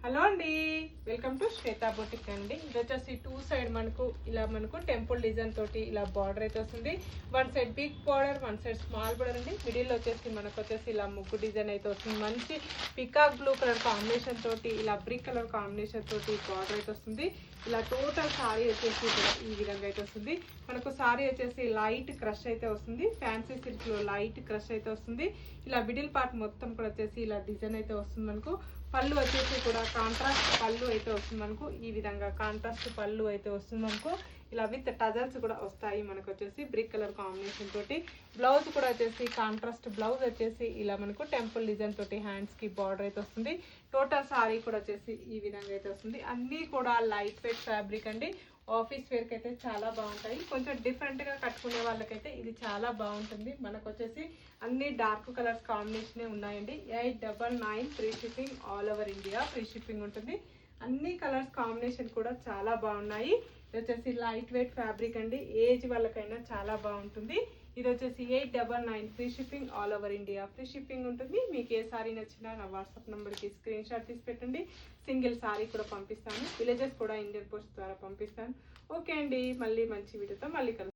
Hello అండి, welcome to Shweta boutique అండి. ఇది వచ్చేసి టూ సైడ్ మనకు టెంపుల్ డిజైన్ తోటి ఇలా బార్డర్ అయితే వస్తుంది. One side big border, one side small border అండి. మిడిల్ వచ్చేసి ఇలా ముగ్గు డిజైన్ అయితే వస్తుంది. మంచి పికాక్ బ్లూ కలర్ కాంబినేషన్ తోటి ఇలా బ్రిక్ కలర్ కాంబినేషన్ తోటి బార్డర్ అయితే వస్తుంది. ఇలా టోటల్ సారీ వచ్చేసి ఈ విధంగా అయితే వస్తుంది. మనకు సారీ వచ్చేసి లైట్ క్రష్ అయితే వస్తుంది. ఫ్యాన్సీ సిల్క్ లో లైట్ క్రష్ అయితే వస్తుంది. ఇలా మిడిల్ పార్ట్ మొత్తం కూడా వచ్చేసి ఇలా డిజైన్ అయితే వస్తుంది. మనకు పళ్ళు వచ్చేసి కూడా కాంట్రాస్ట్ పళ్ళు అయితే వస్తుంది. మనకు ఈ విధంగా కాంట్రాస్ట్ పళ్ళు అయితే వస్తుంది. మనకు ఇలా విత్ టజల్స్ కూడా వస్తాయి. మనకు వచ్చేసి బ్రిక్ కలర్ కాంబినేషన్ తోటి బ్లౌజ్ కూడా వచ్చేసి కాంట్రాస్ట్ బ్లౌజ్ వచ్చేసి ఇలా మనకు టెంపుల్ డిజైన్ తోటి హ్యాండ్స్ కి బార్డర్ అయితే వస్తుంది. టోటల్ సారీ కూడా వచ్చేసి ఈ విధంగా అయితే వస్తుంది. అన్నీ కూడా లైట్ వెయిట్ ఫ్యాబ్రిక్ అండి. ఆఫీస్ వేర్కి అయితే చాలా బాగుంటాయి. కొంచెం డిఫరెంట్గా కట్టుకునే వాళ్ళకైతే ఇది చాలా బాగుంటుంది. మనకు వచ్చేసి అన్ని డార్క్ కలర్స్ కాంబినేషనే ఉన్నాయండి. 899 free shipping all over India free shipping ఉంటుంది. అన్ని కలర్స్ కాంబినేషన్ కూడా చాలా బాగున్నాయి. ఇది వచ్చేసి లైట్ వెయిట్ ఫ్యాబ్రిక్ అండి. ఏజ్ వాళ్ళకైనా చాలా బాగుంటుంది. ఇది వచ్చేసి 899 free shipping all over India free shipping ఉంటుంది. మీకు ఏ సారీ నచ్చినా నా వాట్సాప్ నెంబర్కి స్క్రీన్ షాట్ తీసి పెట్టండి. సింగిల్ సారీ కూడా పంపిస్తాను. విలేజెస్ కూడా ఇండియన్ పోస్ట్ ద్వారా పంపిస్తాను. ఓకే అండి, మళ్ళీ మంచి వీడియోతో మళ్ళీ కలుస్తాను.